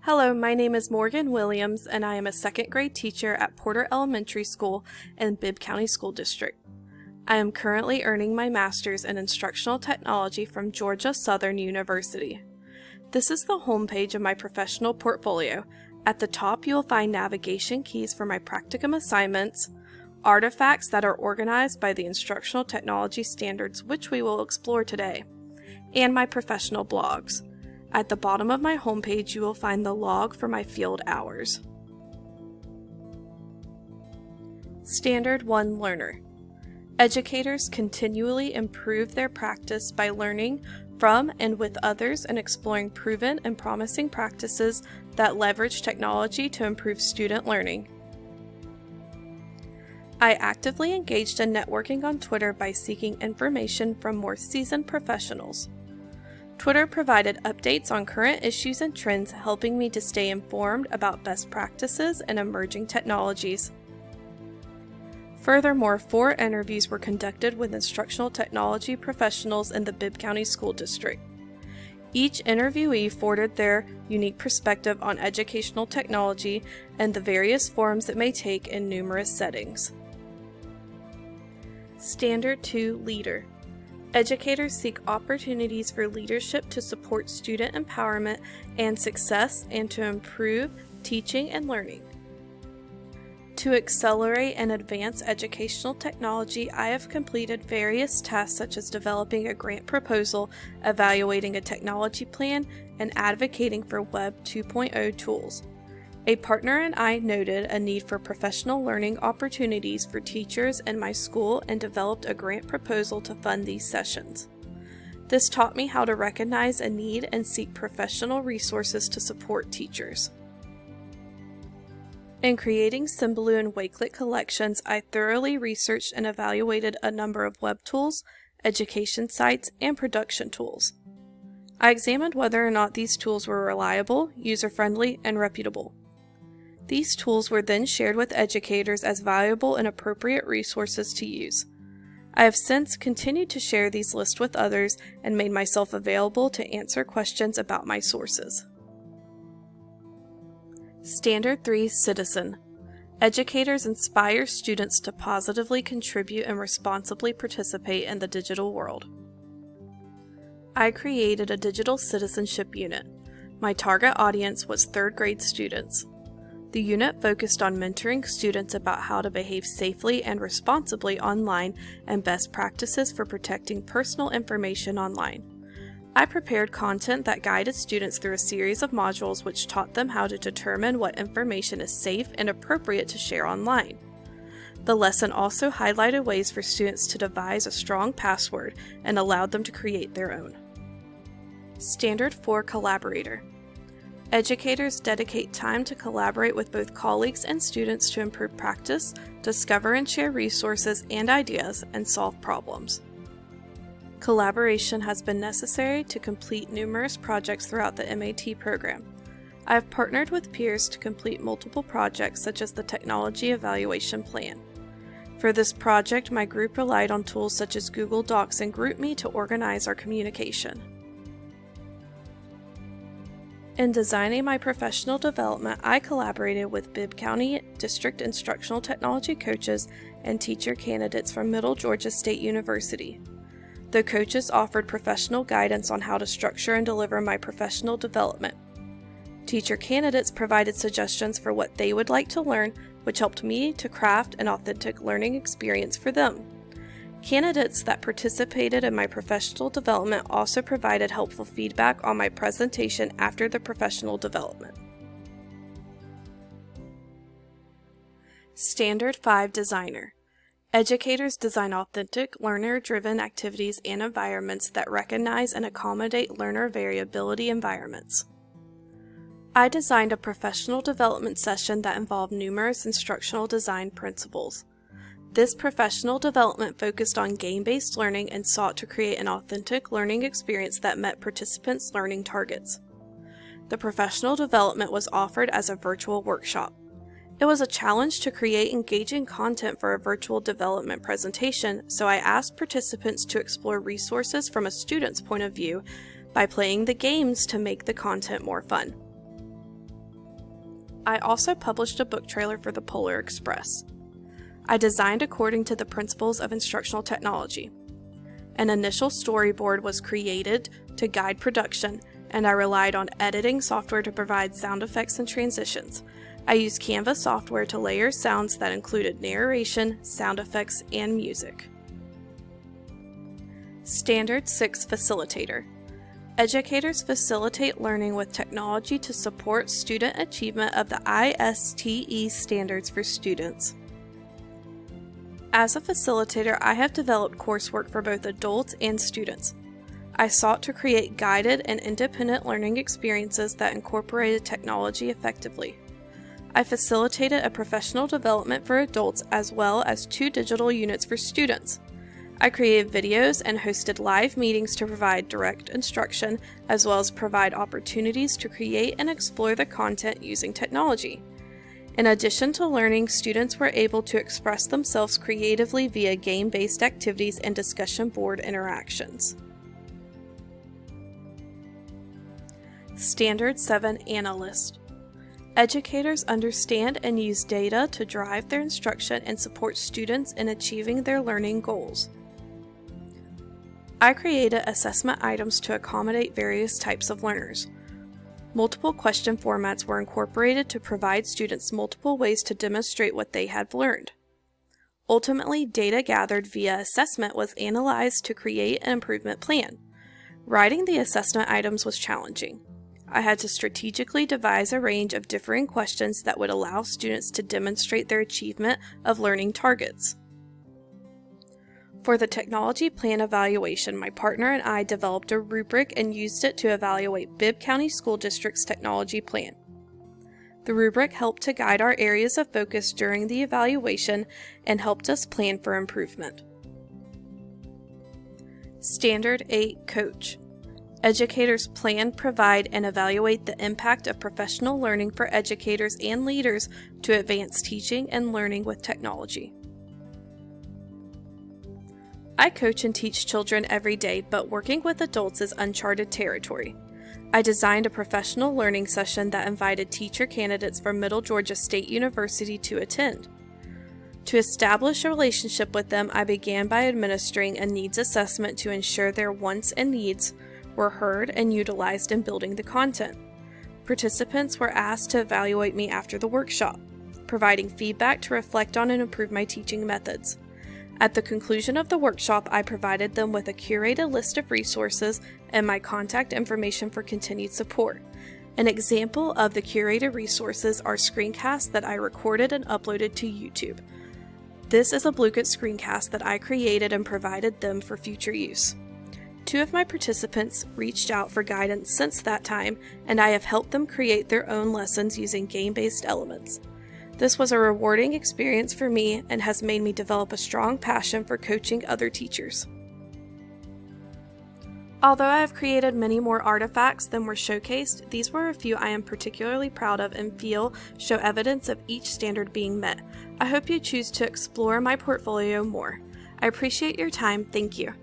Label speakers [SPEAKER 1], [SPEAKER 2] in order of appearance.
[SPEAKER 1] Hello, my name is Morgan Williams, and I am a second grade teacher at Porter Elementary School in Bibb County School District. I am currently earning my master's in instructional technology from Georgia Southern University. This is the homepage of my professional portfolio. At the top, you will find navigation keys for my practicum assignments, artifacts that are organized by the instructional technology standards, which we will explore today, and my professional blogs. At the bottom of my homepage, you will find the log for my field hours. Standard 1 Learner. Educators continually improve their practice by learning from and with others and exploring proven and promising practices that leverage technology to improve student learning. I actively engaged in networking on Twitter by seeking information from more seasoned professionals. Twitter provided updates on current issues and trends, helping me to stay informed about best practices and emerging technologies. Furthermore, 4 interviews were conducted with instructional technology professionals in the Bibb County School District. Each interviewee forwarded their unique perspective on educational technology and the various forms it may take in numerous settings. Standard 2 Leader. Educators seek opportunities for leadership to support student empowerment and success and to improve teaching and learning. To accelerate and advance educational technology, I have completed various tasks such as developing a grant proposal, evaluating a technology plan, and advocating for Web 2.0 tools. A partner and I noted a need for professional learning opportunities for teachers in my school and developed a grant proposal to fund these sessions. This taught me how to recognize a need and seek professional resources to support teachers. In creating Symbaloo and Wakelet collections, I thoroughly researched and evaluated a number of web tools, education sites, and production tools. I examined whether or not these tools were reliable, user-friendly, and reputable. These tools were then shared with educators as valuable and appropriate resources to use. I have since continued to share these lists with others and made myself available to answer questions about my sources. Standard 3 Citizen. Educators inspire students to positively contribute and responsibly participate in the digital world. I created a digital citizenship unit. My target audience was 3rd grade students. The unit focused on mentoring students about how to behave safely and responsibly online and best practices for protecting personal information online. I prepared content that guided students through a series of modules which taught them how to determine what information is safe and appropriate to share online. The lesson also highlighted ways for students to devise a strong password and allowed them to create their own. Standard 4 Collaborator. Educators dedicate time to collaborate with both colleagues and students to improve practice, discover and share resources and ideas, and solve problems. Collaboration has been necessary to complete numerous projects throughout the MAT program. I have partnered with peers to complete multiple projects such as the Technology Evaluation Plan. For this project, my group relied on tools such as Google Docs and GroupMe to organize our communication. In designing my professional development, I collaborated with Bibb County District instructional technology coaches and teacher candidates from Middle Georgia State University. The coaches offered professional guidance on how to structure and deliver my professional development. Teacher candidates provided suggestions for what they would like to learn, which helped me to craft an authentic learning experience for them. Candidates that participated in my professional development also provided helpful feedback on my presentation after the professional development. Standard 5 Designer. Educators design authentic, learner-driven activities and environments that recognize and accommodate learner variability environments. I designed a professional development session that involved numerous instructional design principles. This professional development focused on game-based learning and sought to create an authentic learning experience that met participants' learning targets. The professional development was offered as a virtual workshop. It was a challenge to create engaging content for a virtual development presentation, so I asked participants to explore resources from a student's point of view by playing the games to make the content more fun. I also published a book trailer for the Polar Express. I designed according to the principles of instructional technology. An initial storyboard was created to guide production, and I relied on editing software to provide sound effects and transitions. I used Canva software to layer sounds that included narration, sound effects, and music. Standard 6 Facilitator. Educators facilitate learning with technology to support student achievement of the ISTE standards for students. As a facilitator, I have developed coursework for both adults and students. I sought to create guided and independent learning experiences that incorporated technology effectively. I facilitated a professional development for adults as well as 2 digital units for students. I created videos and hosted live meetings to provide direct instruction, as well as provide opportunities to create and explore the content using technology. In addition to learning, students were able to express themselves creatively via game-based activities and discussion board interactions. Standard 7 Analyst. Educators understand and use data to drive their instruction and support students in achieving their learning goals. I created assessment items to accommodate various types of learners. Multiple question formats were incorporated to provide students multiple ways to demonstrate what they had learned. Ultimately, data gathered via assessment was analyzed to create an improvement plan. Writing the assessment items was challenging. I had to strategically devise a range of differing questions that would allow students to demonstrate their achievement of learning targets. For the technology plan evaluation, my partner and I developed a rubric and used it to evaluate Bibb County School District's technology plan. The rubric helped to guide our areas of focus during the evaluation and helped us plan for improvement. Standard 8 Coach. Educators plan, provide, and evaluate the impact of professional learning for educators and leaders to advance teaching and learning with technology. I coach and teach children every day, but working with adults is uncharted territory. I designed a professional learning session that invited teacher candidates from Middle Georgia State University to attend. To establish a relationship with them, I began by administering a needs assessment to ensure their wants and needs were heard and utilized in building the content. Participants were asked to evaluate me after the workshop, providing feedback to reflect on and improve my teaching methods. At the conclusion of the workshop, I provided them with a curated list of resources and my contact information for continued support. An example of the curated resources are screencasts that I recorded and uploaded to YouTube. This is a Bluecoat screencast that I created and provided them for future use. 2 of my participants reached out for guidance since that time, and I have helped them create their own lessons using game-based elements. This was a rewarding experience for me and has made me develop a strong passion for coaching other teachers. Although I have created many more artifacts than were showcased, these were a few I am particularly proud of and feel show evidence of each standard being met. I hope you choose to explore my portfolio more. I appreciate your time. Thank you.